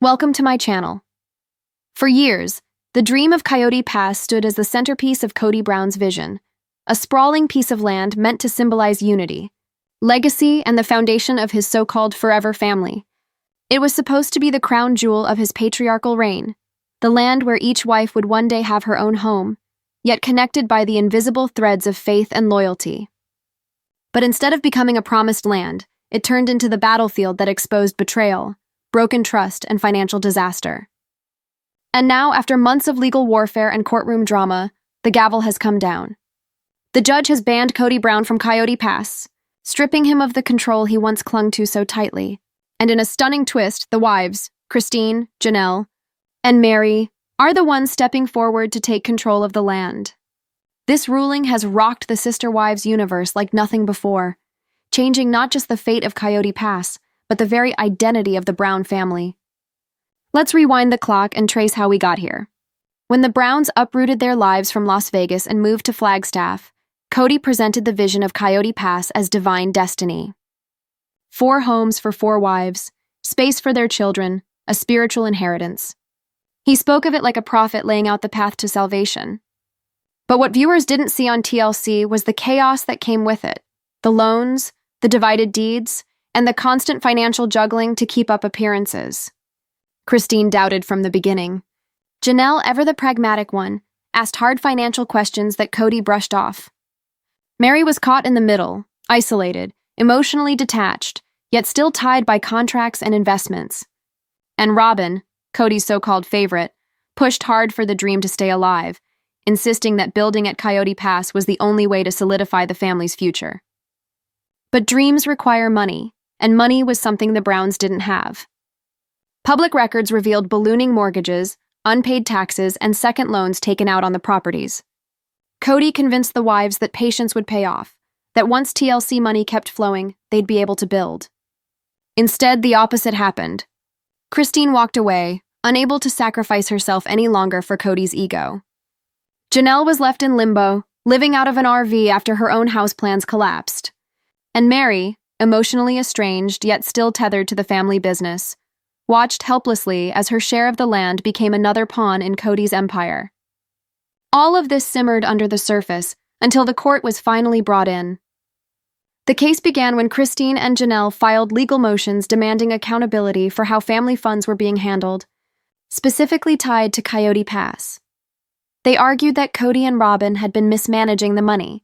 Welcome to my channel. For years, the dream of Coyote Pass stood as the centerpiece of Cody Brown's vision, a sprawling piece of land meant to symbolize unity, legacy, and the foundation of his so-called forever family. It was supposed to be the crown jewel of his patriarchal reign, the land where each wife would one day have her own home, yet connected by the invisible threads of faith and loyalty. But instead of becoming a promised land, it turned into the battlefield that exposed betrayal, broken trust, and financial disaster. And now, after months of legal warfare and courtroom drama, the gavel has come down. The judge has banned Cody Brown from Coyote Pass, stripping him of the control he once clung to so tightly. And in a stunning twist, the wives, Christine, Janelle, and Meri, are the ones stepping forward to take control of the land. This ruling has rocked the Sister Wives universe like nothing before, changing not just the fate of Coyote Pass, but the very identity of the Brown family. Let's rewind the clock and trace how we got here. When the Browns uprooted their lives from Las Vegas and moved to Flagstaff, Cody presented the vision of Coyote Pass as divine destiny. 4 homes for 4 wives, space for their children, a spiritual inheritance. He spoke of it like a prophet laying out the path to salvation. But what viewers didn't see on TLC was the chaos that came with it, the loans, the divided deeds, and the constant financial juggling to keep up appearances. Christine doubted from the beginning. Janelle, ever the pragmatic one, asked hard financial questions that Cody brushed off. Meri was caught in the middle, isolated, emotionally detached, yet still tied by contracts and investments. And Robyn, Cody's so-called favorite, pushed hard for the dream to stay alive, insisting that building at Coyote Pass was the only way to solidify the family's future. But dreams require money, and money was something the Browns didn't have. Public records revealed ballooning mortgages, unpaid taxes, and second loans taken out on the properties. Cody convinced the wives that patience would pay off, that once TLC money kept flowing, they'd be able to build. Instead, the opposite happened. Christine walked away, unable to sacrifice herself any longer for Cody's ego. Janelle was left in limbo, living out of an RV after her own house plans collapsed. And Meri, emotionally estranged yet still tethered to the family business, watched helplessly as her share of the land became another pawn in Cody's empire. All of this simmered under the surface until the court was finally brought in. The case began when Christine and Janelle filed legal motions demanding accountability for how family funds were being handled, specifically tied to Coyote Pass. They argued that Cody and Robyn had been mismanaging the money,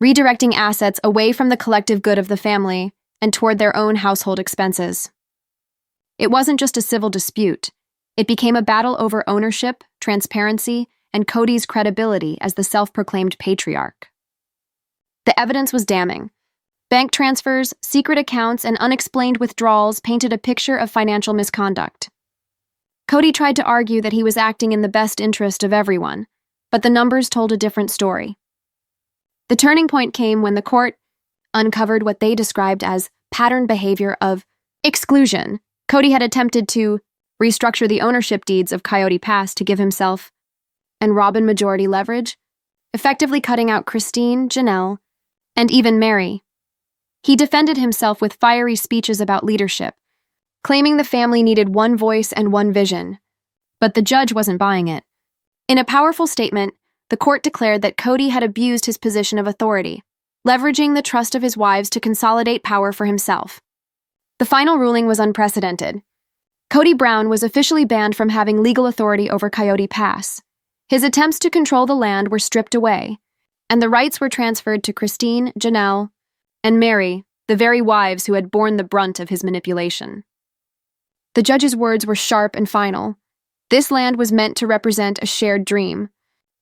redirecting assets away from the collective good of the family and toward their own household expenses. It wasn't just a civil dispute. It became a battle over ownership, transparency, and Cody's credibility as the self-proclaimed patriarch. The evidence was damning. Bank transfers, secret accounts, and unexplained withdrawals painted a picture of financial misconduct. Cody tried to argue that he was acting in the best interest of everyone, but the numbers told a different story. The turning point came when the court uncovered what they described as pattern behavior of exclusion. Cody had attempted to restructure the ownership deeds of Coyote Pass to give himself and Robyn majority leverage, effectively cutting out Christine, Janelle, and even Meri. He defended himself with fiery speeches about leadership, claiming the family needed one voice and one vision. But the judge wasn't buying it. In a powerful statement, the court declared that Cody had abused his position of authority, leveraging the trust of his wives to consolidate power for himself. The final ruling was unprecedented. Cody Brown was officially banned from having legal authority over Coyote Pass. His attempts to control the land were stripped away, and the rights were transferred to Christine, Janelle, and Meri, the very wives who had borne the brunt of his manipulation. The judge's words were sharp and final. This land was meant to represent a shared dream.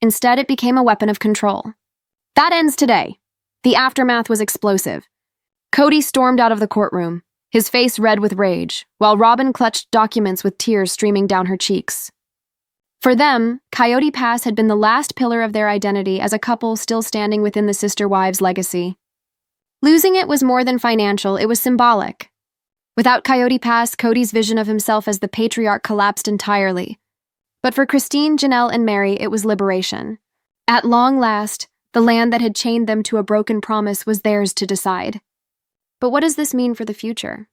Instead, it became a weapon of control. That ends today. The aftermath was explosive. Cody stormed out of the courtroom, his face red with rage, while Robyn clutched documents with tears streaming down her cheeks. For them, Coyote Pass had been the last pillar of their identity as a couple still standing within the Sister Wives' legacy. Losing it was more than financial, it was symbolic. Without Coyote Pass, Cody's vision of himself as the patriarch collapsed entirely. But for Christine, Janelle, and Meri, it was liberation. At long last, the land that had chained them to a broken promise was theirs to decide. But what does this mean for the future?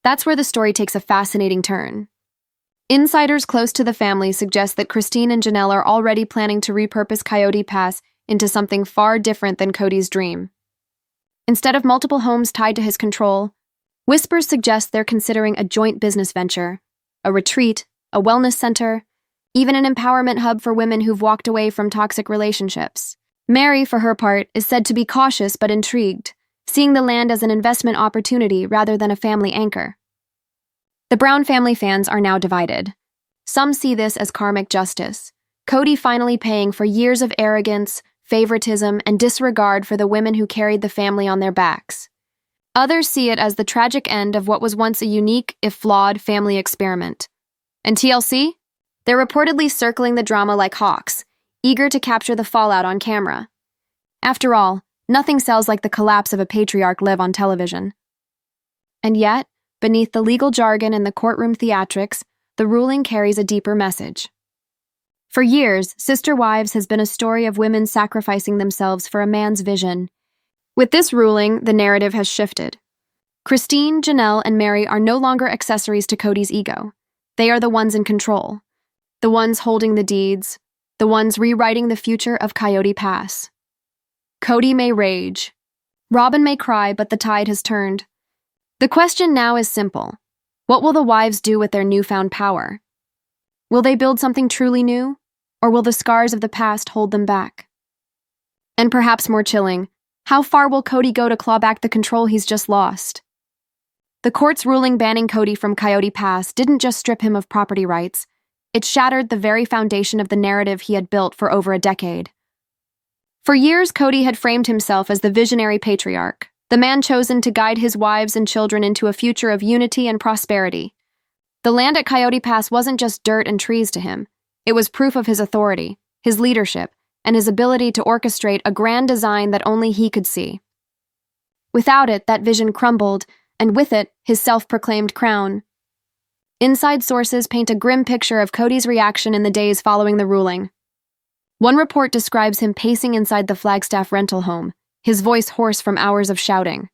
That's where the story takes a fascinating turn. Insiders close to the family suggest that Christine and Janelle are already planning to repurpose Coyote Pass into something far different than Cody's dream. Instead of multiple homes tied to his control, whispers suggest they're considering a joint business venture, a retreat, a wellness center, even an empowerment hub for women who've walked away from toxic relationships. Meri, for her part, is said to be cautious but intrigued, seeing the land as an investment opportunity rather than a family anchor. The Brown family fans are now divided. Some see this as karmic justice, Cody finally paying for years of arrogance, favoritism, and disregard for the women who carried the family on their backs. Others see it as the tragic end of what was once a unique, if flawed, family experiment. And TLC? They're reportedly circling the drama like hawks, eager to capture the fallout on camera. After all, nothing sells like the collapse of a patriarch live on television. And yet, beneath the legal jargon and the courtroom theatrics, the ruling carries a deeper message. For years, Sister Wives has been a story of women sacrificing themselves for a man's vision. With this ruling, the narrative has shifted. Christine, Janelle, and Meri are no longer accessories to Cody's ego. They are the ones in control, the ones holding the deeds, the ones rewriting the future of Coyote Pass. Cody may rage. Robyn may cry, but the tide has turned. The question now is simple. What will the wives do with their newfound power? Will they build something truly new? Or will the scars of the past hold them back? And perhaps more chilling, how far will Cody go to claw back the control he's just lost? The court's ruling banning Cody from Coyote Pass didn't just strip him of property rights, it shattered the very foundation of the narrative he had built for over a decade. For years, Cody had framed himself as the visionary patriarch, the man chosen to guide his wives and children into a future of unity and prosperity. The land at Coyote Pass wasn't just dirt and trees to him. It was proof of his authority, his leadership, and his ability to orchestrate a grand design that only he could see. Without it, that vision crumbled, and with it, his self-proclaimed crown. Inside sources paint a grim picture of Cody's reaction in the days following the ruling. One report describes him pacing inside the Flagstaff rental home, his voice hoarse from hours of shouting.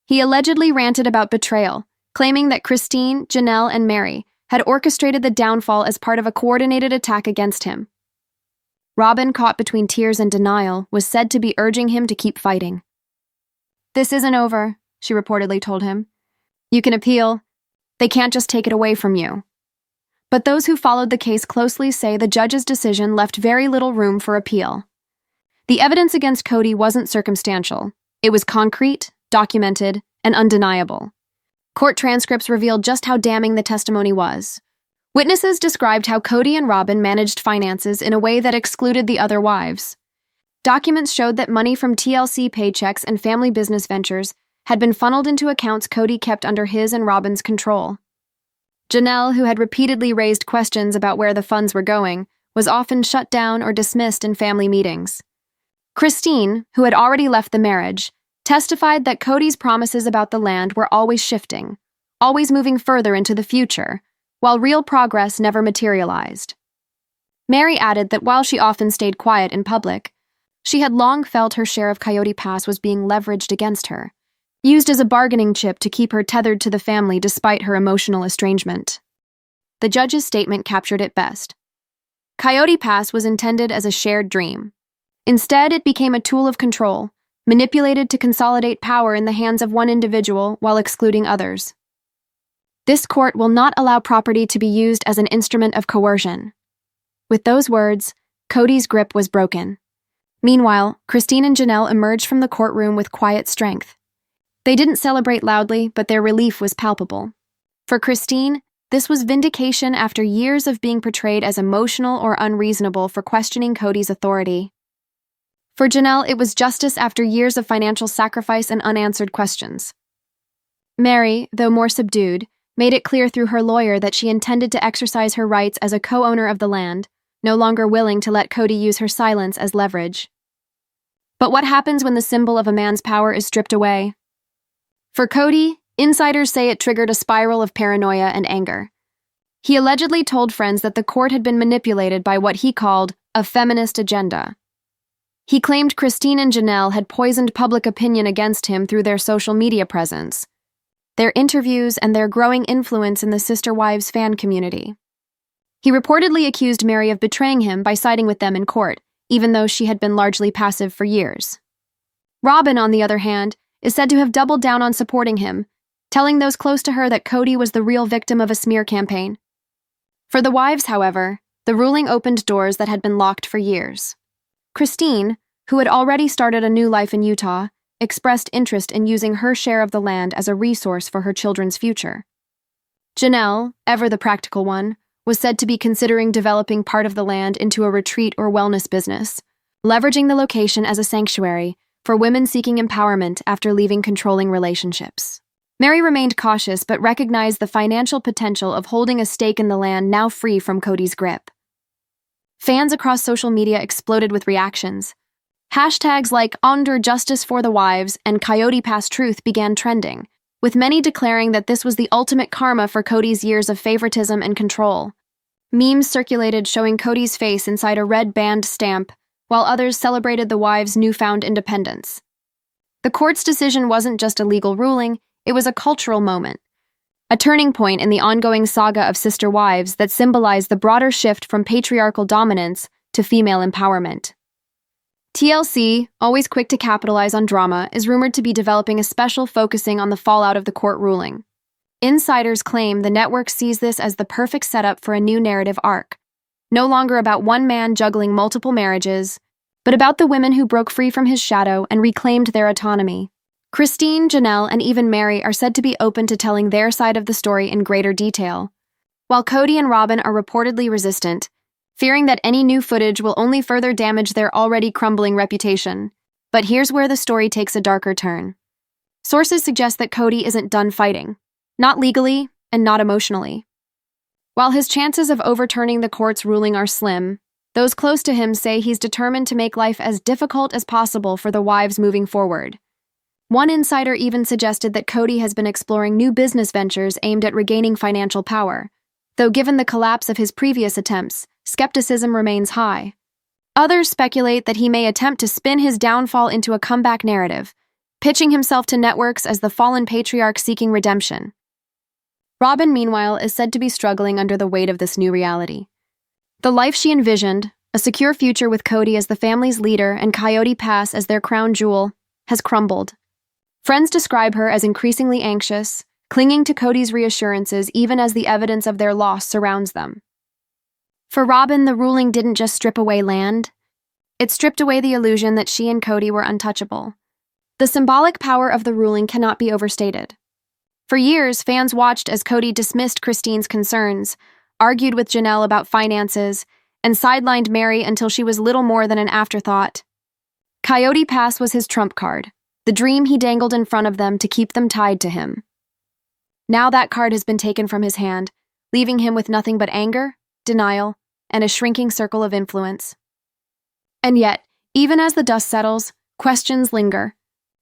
He allegedly ranted about betrayal, claiming that Christine, Janelle, and Meri had orchestrated the downfall as part of a coordinated attack against him. Robyn, caught between tears and denial, was said to be urging him to keep fighting. "This isn't over," she reportedly told him. "You can appeal. They can't just take it away from you." But those who followed the case closely say the judge's decision left very little room for appeal. The evidence against Cody wasn't circumstantial. It was concrete, documented, and undeniable. Court transcripts revealed just how damning the testimony was. Witnesses described how Cody and Robyn managed finances in a way that excluded the other wives. Documents showed that money from TLC paychecks and family business ventures had been funneled into accounts Cody kept under his and Robyn's control. Janelle, who had repeatedly raised questions about where the funds were going, was often shut down or dismissed in family meetings. Christine, who had already left the marriage, testified that Cody's promises about the land were always shifting, always moving further into the future, while real progress never materialized. Meri added that while she often stayed quiet in public, she had long felt her share of Coyote Pass was being leveraged against her, used as a bargaining chip to keep her tethered to the family despite her emotional estrangement. The judge's statement captured it best. Coyote Pass was intended as a shared dream. Instead, it became a tool of control, manipulated to consolidate power in the hands of one individual while excluding others. This court will not allow property to be used as an instrument of coercion. With those words, Cody's grip was broken. Meanwhile, Christine and Janelle emerged from the courtroom with quiet strength. They didn't celebrate loudly, but their relief was palpable. For Christine, this was vindication after years of being portrayed as emotional or unreasonable for questioning Cody's authority. For Janelle, it was justice after years of financial sacrifice and unanswered questions. Meri, though more subdued, made it clear through her lawyer that she intended to exercise her rights as a co-owner of the land, no longer willing to let Cody use her silence as leverage. But what happens when the symbol of a man's power is stripped away? For Cody, insiders say it triggered a spiral of paranoia and anger. He allegedly told friends that the court had been manipulated by what he called a feminist agenda. He claimed Christine and Janelle had poisoned public opinion against him through their social media presence. their interviews, and their growing influence in the Sister Wives fan community. He reportedly accused Meri of betraying him by siding with them in court, even though she had been largely passive for years. Robyn, on the other hand, is said to have doubled down on supporting him, telling those close to her that Cody was the real victim of a smear campaign. For the wives, however, the ruling opened doors that had been locked for years. Christine, who had already started a new life in Utah, expressed interest in using her share of the land as a resource for her children's future. Janelle, ever the practical one, was said to be considering developing part of the land into a retreat or wellness business, leveraging the location as a sanctuary for women seeking empowerment after leaving controlling relationships. Meri remained cautious but recognized the financial potential of holding a stake in the land now free from Cody's grip. Fans across social media exploded with reactions. Hashtags like Under Justice for the Wives and Coyote Pass Truth began trending, with many declaring that this was the ultimate karma for Cody's years of favoritism and control. Memes circulated showing Cody's face inside a red band stamp, while others celebrated the wives' newfound independence. The court's decision wasn't just a legal ruling, it was a cultural moment, a turning point in the ongoing saga of sister wives that symbolized the broader shift from patriarchal dominance to female empowerment. TLC, always quick to capitalize on drama, is rumored to be developing a special focusing on the fallout of the court ruling. Insiders claim the network sees this as the perfect setup for a new narrative arc, no longer about one man juggling multiple marriages, but about the women who broke free from his shadow and reclaimed their autonomy. Christine, Janelle, and even Meri are said to be open to telling their side of the story in greater detail, while Cody and Robyn are reportedly resistant, fearing that any new footage will only further damage their already crumbling reputation. But here's where the story takes a darker turn. Sources suggest that Cody isn't done fighting, not legally and not emotionally. While his chances of overturning the court's ruling are slim, those close to him say he's determined to make life as difficult as possible for the wives moving forward. One insider even suggested that Cody has been exploring new business ventures aimed at regaining financial power, though given the collapse of his previous attempts, skepticism remains high. Others speculate that he may attempt to spin his downfall into a comeback narrative, pitching himself to networks as the fallen patriarch seeking redemption. Robyn, meanwhile, is said to be struggling under the weight of this new reality. The life she envisioned, a secure future with Cody as the family's leader and Coyote Pass as their crown jewel, has crumbled. Friends describe her as increasingly anxious, clinging to Cody's reassurances even as the evidence of their loss surrounds them. For Robyn, the ruling didn't just strip away land. It stripped away the illusion that she and Cody were untouchable. The symbolic power of the ruling cannot be overstated. For years, fans watched as Cody dismissed Christine's concerns, argued with Janelle about finances, and sidelined Meri until she was little more than an afterthought. Coyote Pass was his trump card, the dream he dangled in front of them to keep them tied to him. Now that card has been taken from his hand, leaving him with nothing but anger, denial, and a shrinking circle of influence. And yet, even as the dust settles, questions linger.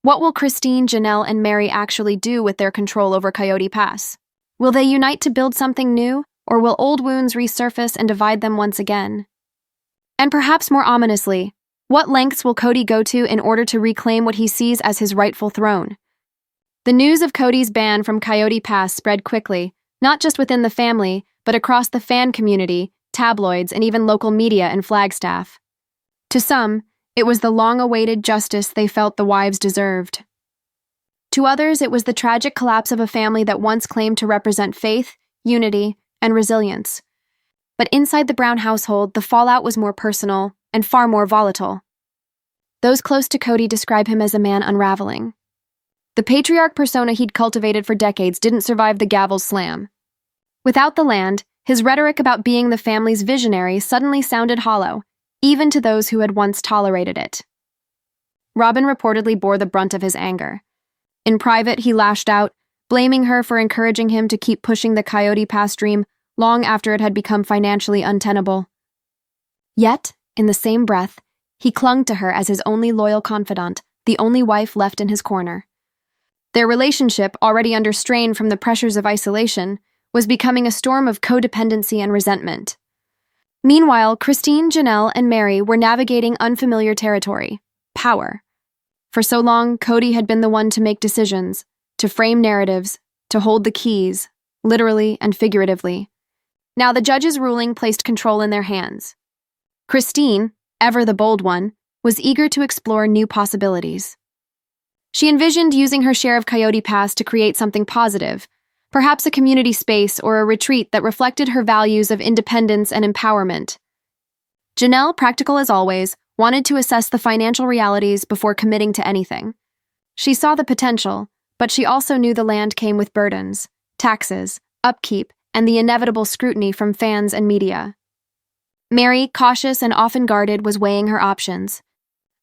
What will Christine, Janelle, and Meri actually do with their control over Coyote Pass? Will they unite to build something new, or will old wounds resurface and divide them once again? And perhaps more ominously, what lengths will Cody go to in order to reclaim what he sees as his rightful throne? The news of Cody's ban from Coyote Pass spread quickly, not just within the family, but across the fan community, tabloids, and even local media and Flagstaff. To some, it was the long-awaited justice they felt the wives deserved. To others, it was the tragic collapse of a family that once claimed to represent faith, unity, and resilience. But inside the Brown household, the fallout was more personal and far more volatile. Those close to Cody describe him as a man unraveling. The patriarch persona he'd cultivated for decades didn't survive the gavel's slam. Without the land, his rhetoric about being the family's visionary suddenly sounded hollow, even to those who had once tolerated it. Robyn reportedly bore the brunt of his anger. In private, he lashed out, blaming her for encouraging him to keep pushing the Coyote Pass dream long after it had become financially untenable. Yet, in the same breath, he clung to her as his only loyal confidant, the only wife left in his corner. Their relationship, already under strain from the pressures of isolation, was becoming a storm of codependency and resentment. Meanwhile, Christine, Janelle, and Meri were navigating unfamiliar territory, power. For so long, Cody had been the one to make decisions, to frame narratives, to hold the keys, literally and figuratively. Now the judge's ruling placed control in their hands. Christine, ever the bold one, was eager to explore new possibilities. She envisioned using her share of Coyote Pass to create something positive, perhaps a community space or a retreat that reflected her values of independence and empowerment. Janelle, practical as always, wanted to assess the financial realities before committing to anything. She saw the potential, but she also knew the land came with burdens, taxes, upkeep, and the inevitable scrutiny from fans and media. Meri, cautious and often guarded, was weighing her options.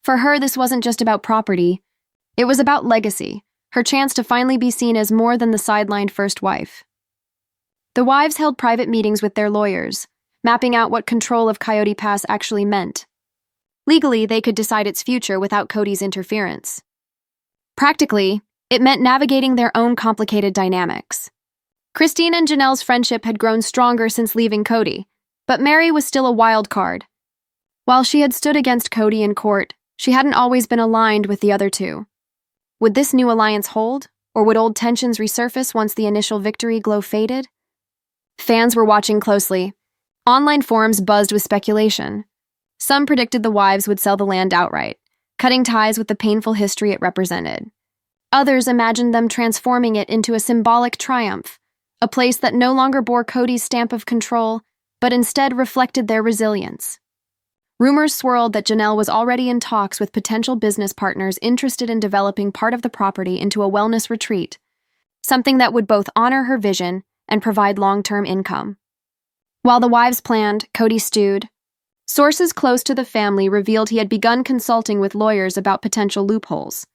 For her, this wasn't just about property. It was about legacy, her chance to finally be seen as more than the sidelined first wife. The wives held private meetings with their lawyers, mapping out what control of Coyote Pass actually meant. Legally, they could decide its future without Cody's interference. Practically, it meant navigating their own complicated dynamics. Christine and Janelle's friendship had grown stronger since leaving Cody, but Meri was still a wild card. While she had stood against Cody in court, she hadn't always been aligned with the other two. Would this new alliance hold, or would old tensions resurface once the initial victory glow faded? Fans were watching closely. Online forums buzzed with speculation. Some predicted the wives would sell the land outright, cutting ties with the painful history it represented. Others imagined them transforming it into a symbolic triumph, a place that no longer bore Cody's stamp of control, but instead reflected their resilience. Rumors swirled that Janelle was already in talks with potential business partners interested in developing part of the property into a wellness retreat, something that would both honor her vision and provide long-term income. While the wives planned, Cody stewed. Sources close to the family revealed he had begun consulting with lawyers about potential loopholes.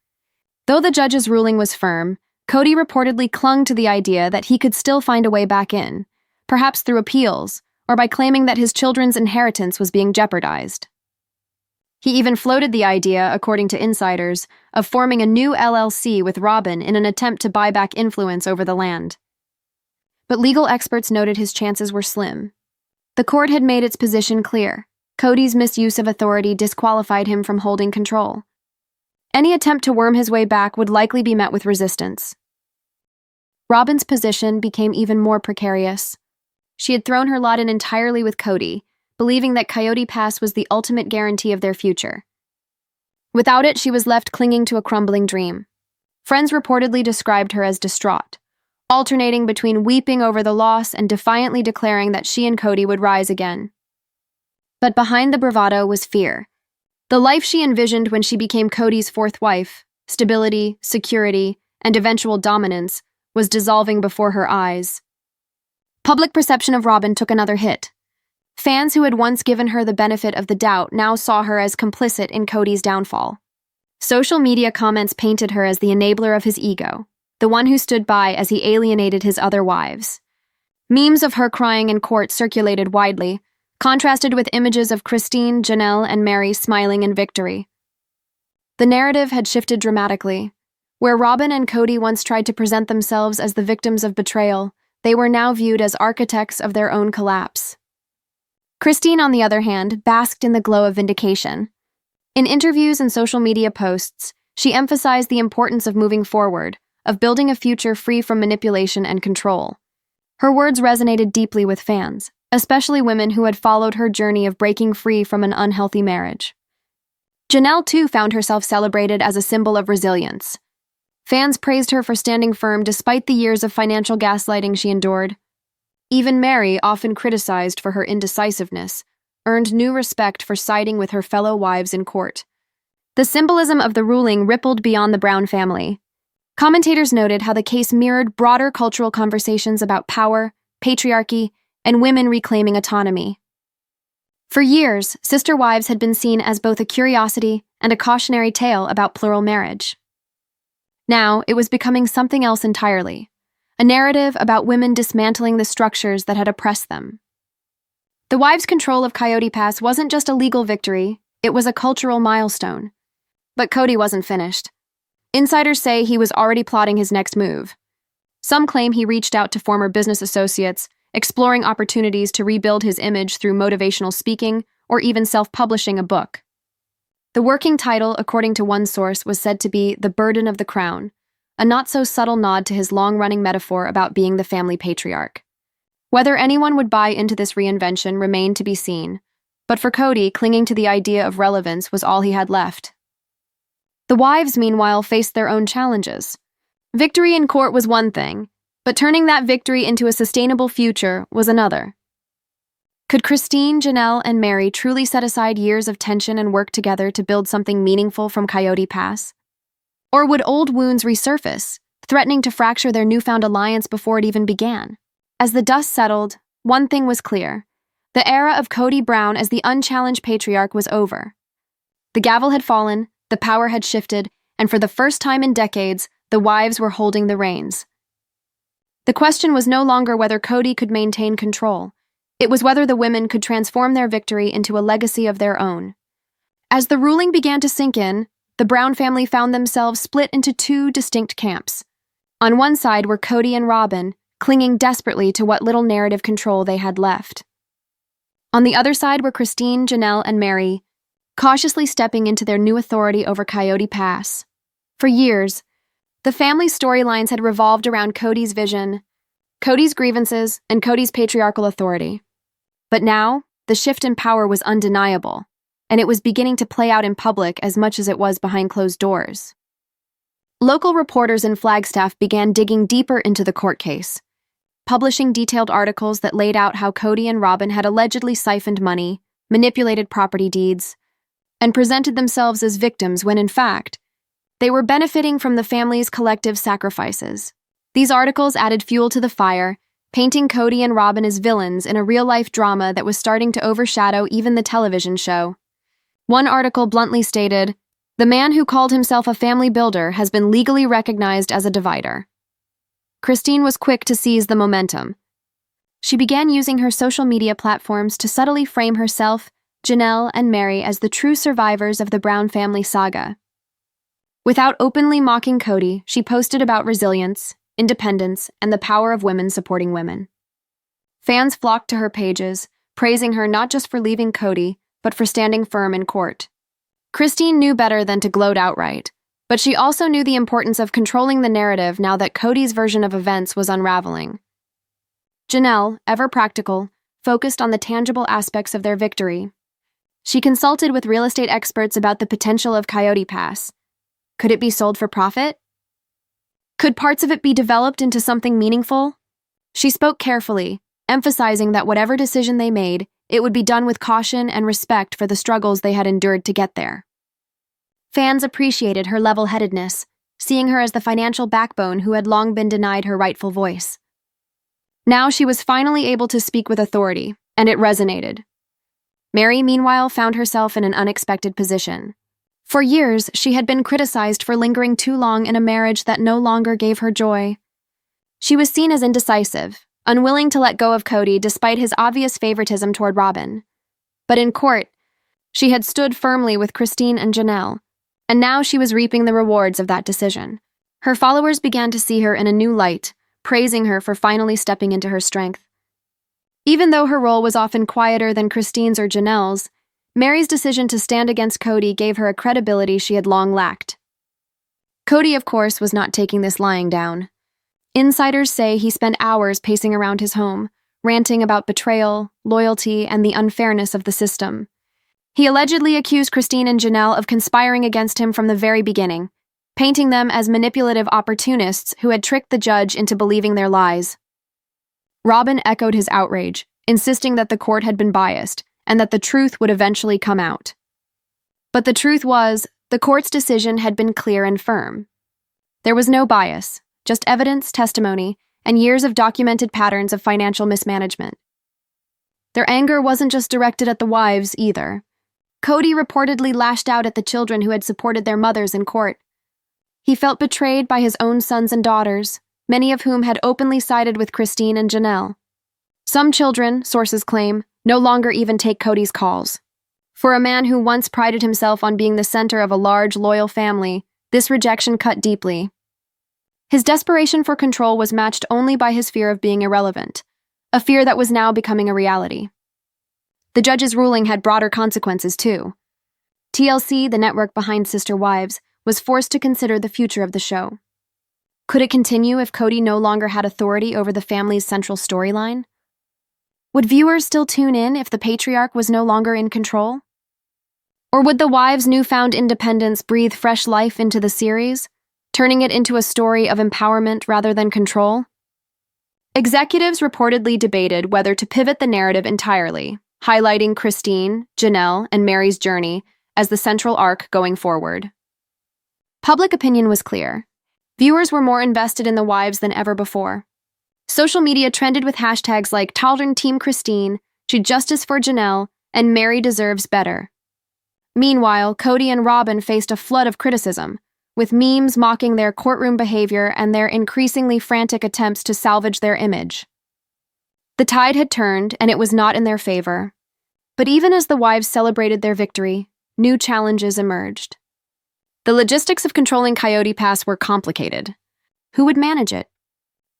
Though the judge's ruling was firm, Cody reportedly clung to the idea that he could still find a way back in, perhaps through appeals, or by claiming that his children's inheritance was being jeopardized. He even floated the idea, according to insiders, of forming a new LLC with Robyn in an attempt to buy back influence over the land. But legal experts noted his chances were slim. The court had made its position clear. Cody's misuse of authority disqualified him from holding control. Any attempt to worm his way back would likely be met with resistance. Robyn's position became even more precarious. She had thrown her lot in entirely with Cody, believing that Coyote Pass was the ultimate guarantee of their future. Without it, she was left clinging to a crumbling dream. Friends reportedly described her as distraught, alternating between weeping over the loss and defiantly declaring that she and Cody would rise again. But behind the bravado was fear. The life she envisioned when she became Cody's fourth wife, stability, security, and eventual dominance, was dissolving before her eyes. Public perception of Robyn took another hit. Fans who had once given her the benefit of the doubt now saw her as complicit in Cody's downfall. Social media comments painted her as the enabler of his ego, the one who stood by as he alienated his other wives. Memes of her crying in court circulated widely, contrasted with images of Christine, Janelle, and Meri smiling in victory. The narrative had shifted dramatically. Where Robyn and Cody once tried to present themselves as the victims of betrayal, they were now viewed as architects of their own collapse. Christine, on the other hand, basked in the glow of vindication. In interviews and social media posts, she emphasized the importance of moving forward, of building a future free from manipulation and control. Her words resonated deeply with fans, especially women who had followed her journey of breaking free from an unhealthy marriage. Janelle, too, found herself celebrated as a symbol of resilience. Fans praised her for standing firm despite the years of financial gaslighting she endured. Even Meri, often criticized for her indecisiveness, earned new respect for siding with her fellow wives in court. The symbolism of the ruling rippled beyond the Brown family. Commentators noted how the case mirrored broader cultural conversations about power, patriarchy, and women reclaiming autonomy. For years, sister wives had been seen as both a curiosity and a cautionary tale about plural marriage. Now, it was becoming something else entirely, a narrative about women dismantling the structures that had oppressed them. The wives' control of Coyote Pass wasn't just a legal victory, it was a cultural milestone. But Cody wasn't finished. Insiders say he was already plotting his next move. Some claim he reached out to former business associates, exploring opportunities to rebuild his image through motivational speaking or even self-publishing a book. The working title, according to one source, was said to be The Burden of the Crown, a not-so-subtle nod to his long-running metaphor about being the family patriarch. Whether anyone would buy into this reinvention remained to be seen, but for Cody, clinging to the idea of relevance was all he had left. The wives, meanwhile, faced their own challenges. Victory in court was one thing, but turning that victory into a sustainable future was another. Could Christine, Janelle, and Meri truly set aside years of tension and work together to build something meaningful from Coyote Pass? Or would old wounds resurface, threatening to fracture their newfound alliance before it even began? As the dust settled, one thing was clear. The era of Cody Brown as the unchallenged patriarch was over. The gavel had fallen, the power had shifted, and for the first time in decades, the wives were holding the reins. The question was no longer whether Cody could maintain control. It was whether the women could transform their victory into a legacy of their own. As the ruling began to sink in, the Brown family found themselves split into two distinct camps. On one side were Cody and Robyn, clinging desperately to what little narrative control they had left. On the other side were Christine, Janelle, and Meri, cautiously stepping into their new authority over Coyote Pass. For years, the family's storylines had revolved around Cody's vision, Cody's grievances, and Cody's patriarchal authority. But now, the shift in power was undeniable, and it was beginning to play out in public as much as it was behind closed doors. Local reporters in Flagstaff began digging deeper into the court case, publishing detailed articles that laid out how Cody and Robyn had allegedly siphoned money, manipulated property deeds, and presented themselves as victims when, in fact, they were benefiting from the family's collective sacrifices. These articles added fuel to the fire, painting Cody and Robyn as villains in a real-life drama that was starting to overshadow even the television show. One article bluntly stated, "The man who called himself a family builder has been legally recognized as a divider." Christine was quick to seize the momentum. She began using her social media platforms to subtly frame herself, Janelle, and Meri as the true survivors of the Brown family saga. Without openly mocking Cody, she posted about resilience, independence, and the power of women supporting women. Fans flocked to her pages, praising her not just for leaving Cody, but for standing firm in court. Christine knew better than to gloat outright, but she also knew the importance of controlling the narrative now that Cody's version of events was unraveling. Janelle, ever practical, focused on the tangible aspects of their victory. She consulted with real estate experts about the potential of Coyote Pass. Could it be sold for profit? Could parts of it be developed into something meaningful? She spoke carefully, emphasizing that whatever decision they made, it would be done with caution and respect for the struggles they had endured to get there. Fans appreciated her level-headedness, seeing her as the financial backbone who had long been denied her rightful voice. Now she was finally able to speak with authority, and it resonated. Meri, meanwhile, found herself in an unexpected position. For years, she had been criticized for lingering too long in a marriage that no longer gave her joy. She was seen as indecisive, unwilling to let go of Cody despite his obvious favoritism toward Robyn. But in court, she had stood firmly with Christine and Janelle, and now she was reaping the rewards of that decision. Her followers began to see her in a new light, praising her for finally stepping into her strength. Even though her role was often quieter than Christine's or Janelle's, Meri's decision to stand against Cody gave her a credibility she had long lacked. Cody, of course, was not taking this lying down. Insiders say he spent hours pacing around his home, ranting about betrayal, loyalty, and the unfairness of the system. He allegedly accused Christine and Janelle of conspiring against him from the very beginning, painting them as manipulative opportunists who had tricked the judge into believing their lies. Robyn echoed his outrage, insisting that the court had been biased, and that the truth would eventually come out. But the truth was, the court's decision had been clear and firm. There was no bias, just evidence, testimony, and years of documented patterns of financial mismanagement. Their anger wasn't just directed at the wives, either. Cody reportedly lashed out at the children who had supported their mothers in court. He felt betrayed by his own sons and daughters, many of whom had openly sided with Christine and Janelle. Some children, sources claim, no longer even take Cody's calls. For a man who once prided himself on being the center of a large, loyal family, this rejection cut deeply. His desperation for control was matched only by his fear of being irrelevant, a fear that was now becoming a reality. The judge's ruling had broader consequences, too. TLC, the network behind Sister Wives, was forced to consider the future of the show. Could it continue if Cody no longer had authority over the family's central storyline? Would viewers still tune in if the patriarch was no longer in control? Or would the wives' newfound independence breathe fresh life into the series, turning it into a story of empowerment rather than control? Executives reportedly debated whether to pivot the narrative entirely, highlighting Christine, Janelle, and Meri's journey as the central arc going forward. Public opinion was clear. Viewers were more invested in the wives than ever before. Social media trended with hashtags like Tolerant Team Christine, To Justice for Janelle, and Meri Deserves Better. Meanwhile, Cody and Robyn faced a flood of criticism, with memes mocking their courtroom behavior and their increasingly frantic attempts to salvage their image. The tide had turned, and it was not in their favor. But even as the wives celebrated their victory, new challenges emerged. The logistics of controlling Coyote Pass were complicated. Who would manage it?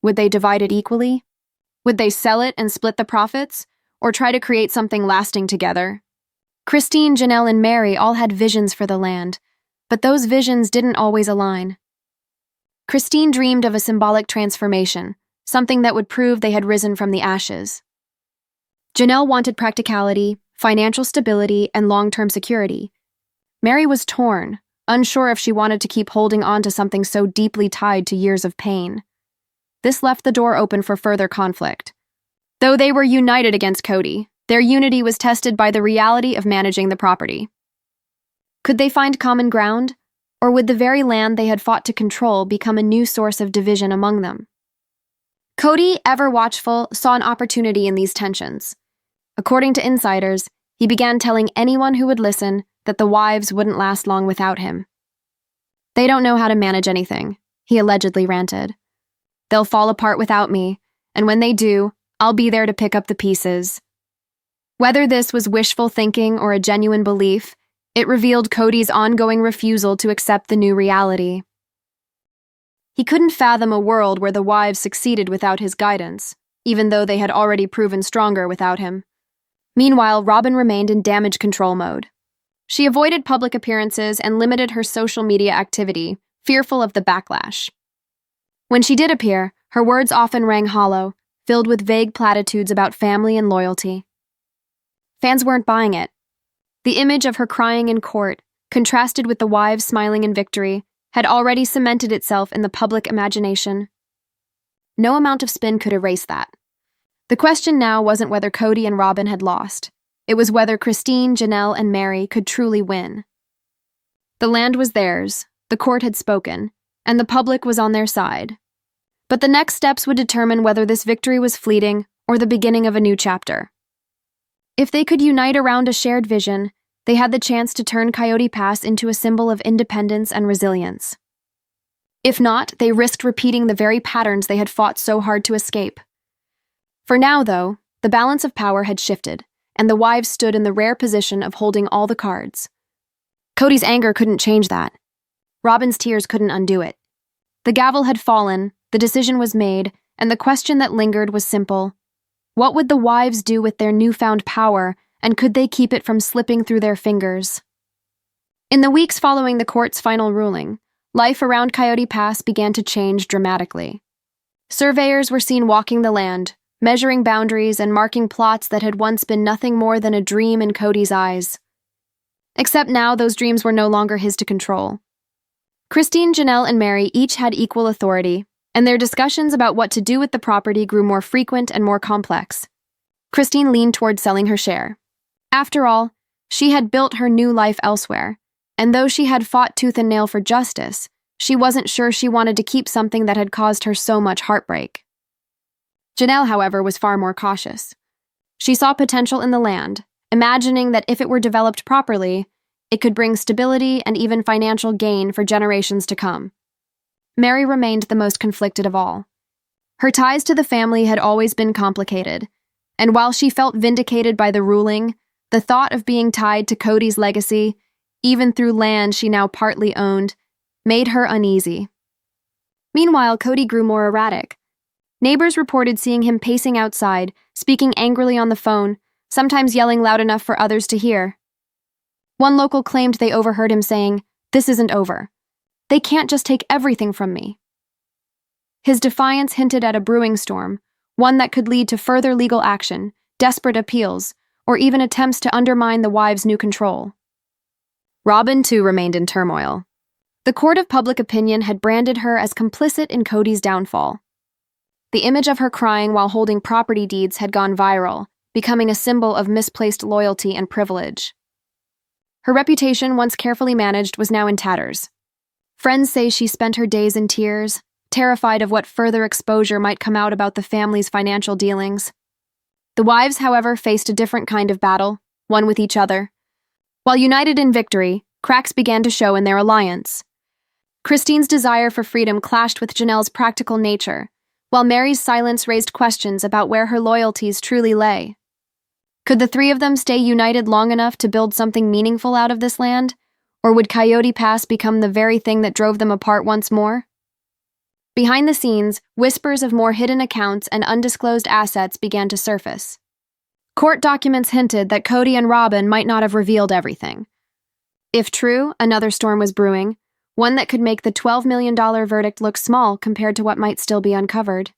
Would they divide it equally? Would they sell it and split the profits, or try to create something lasting together? Christine, Janelle, and Meri all had visions for the land, but those visions didn't always align. Christine dreamed of a symbolic transformation, something that would prove they had risen from the ashes. Janelle wanted practicality, financial stability, and long-term security. Meri was torn, unsure if she wanted to keep holding on to something so deeply tied to years of pain. This left the door open for further conflict. Though they were united against Cody, their unity was tested by the reality of managing the property. Could they find common ground, or would the very land they had fought to control become a new source of division among them? Cody, ever watchful, saw an opportunity in these tensions. According to insiders, he began telling anyone who would listen that the wives wouldn't last long without him. "They don't know how to manage anything," he allegedly ranted. "They'll fall apart without me, and when they do, I'll be there to pick up the pieces." Whether this was wishful thinking or a genuine belief, it revealed Cody's ongoing refusal to accept the new reality. He couldn't fathom a world where the wives succeeded without his guidance, even though they had already proven stronger without him. Meanwhile, Robyn remained in damage control mode. She avoided public appearances and limited her social media activity, fearful of the backlash. When she did appear, her words often rang hollow, filled with vague platitudes about family and loyalty. Fans weren't buying it. The image of her crying in court, contrasted with the wives smiling in victory, had already cemented itself in the public imagination. No amount of spin could erase that. The question now wasn't whether Cody and Robyn had lost. It was whether Christine, Janelle, and Meri could truly win. The land was theirs, the court had spoken, and the public was on their side. But the next steps would determine whether this victory was fleeting or the beginning of a new chapter. If they could unite around a shared vision, they had the chance to turn Coyote Pass into a symbol of independence and resilience. If not, they risked repeating the very patterns they had fought so hard to escape. For now, though, the balance of power had shifted, and the wives stood in the rare position of holding all the cards. Cody's anger couldn't change that. Robyn's tears couldn't undo it. The gavel had fallen, the decision was made, and the question that lingered was simple. What would the wives do with their newfound power, and could they keep it from slipping through their fingers? In the weeks following the court's final ruling, life around Coyote Pass began to change dramatically. Surveyors were seen walking the land, measuring boundaries and marking plots that had once been nothing more than a dream in Cody's eyes. Except now those dreams were no longer his to control. Christine, Janelle, and Meri each had equal authority, and their discussions about what to do with the property grew more frequent and more complex. Christine leaned toward selling her share. After all, she had built her new life elsewhere, and though she had fought tooth and nail for justice, she wasn't sure she wanted to keep something that had caused her so much heartbreak. Janelle, however, was far more cautious. She saw potential in the land, imagining that if it were developed properly, it could bring stability and even financial gain for generations to come. Meri remained the most conflicted of all. Her ties to the family had always been complicated, and while she felt vindicated by the ruling, the thought of being tied to Cody's legacy, even through land she now partly owned, made her uneasy. Meanwhile, Cody grew more erratic. Neighbors reported seeing him pacing outside, speaking angrily on the phone, sometimes yelling loud enough for others to hear. One local claimed they overheard him saying, "This isn't over. They can't just take everything from me." His defiance hinted at a brewing storm, one that could lead to further legal action, desperate appeals, or even attempts to undermine the wives' new control. Robyn, too, remained in turmoil. The court of public opinion had branded her as complicit in Cody's downfall. The image of her crying while holding property deeds had gone viral, becoming a symbol of misplaced loyalty and privilege. Her reputation, once carefully managed, was now in tatters. Friends say she spent her days in tears, terrified of what further exposure might come out about the family's financial dealings. The wives, however, faced a different kind of battle, one with each other. While united in victory, cracks began to show in their alliance. Christine's desire for freedom clashed with Janelle's practical nature, while Meri's silence raised questions about where her loyalties truly lay. Could the three of them stay united long enough to build something meaningful out of this land, or would Coyote Pass become the very thing that drove them apart once more? Behind the scenes, whispers of more hidden accounts and undisclosed assets began to surface. Court documents hinted that Cody and Robyn might not have revealed everything. If true, another storm was brewing, one that could make the $12 million verdict look small compared to what might still be uncovered.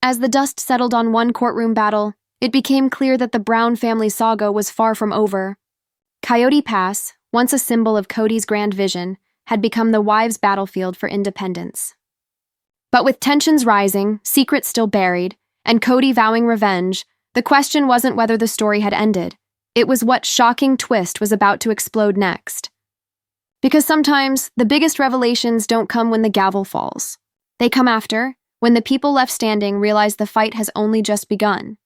As the dust settled on one courtroom battle, it became clear that the Brown family saga was far from over. Coyote Pass, once a symbol of Cody's grand vision, had become the wives' battlefield for independence. But with tensions rising, secrets still buried, and Cody vowing revenge, the question wasn't whether the story had ended. It was what shocking twist was about to explode next. Because sometimes, the biggest revelations don't come when the gavel falls. They come after, when the people left standing realize the fight has only just begun.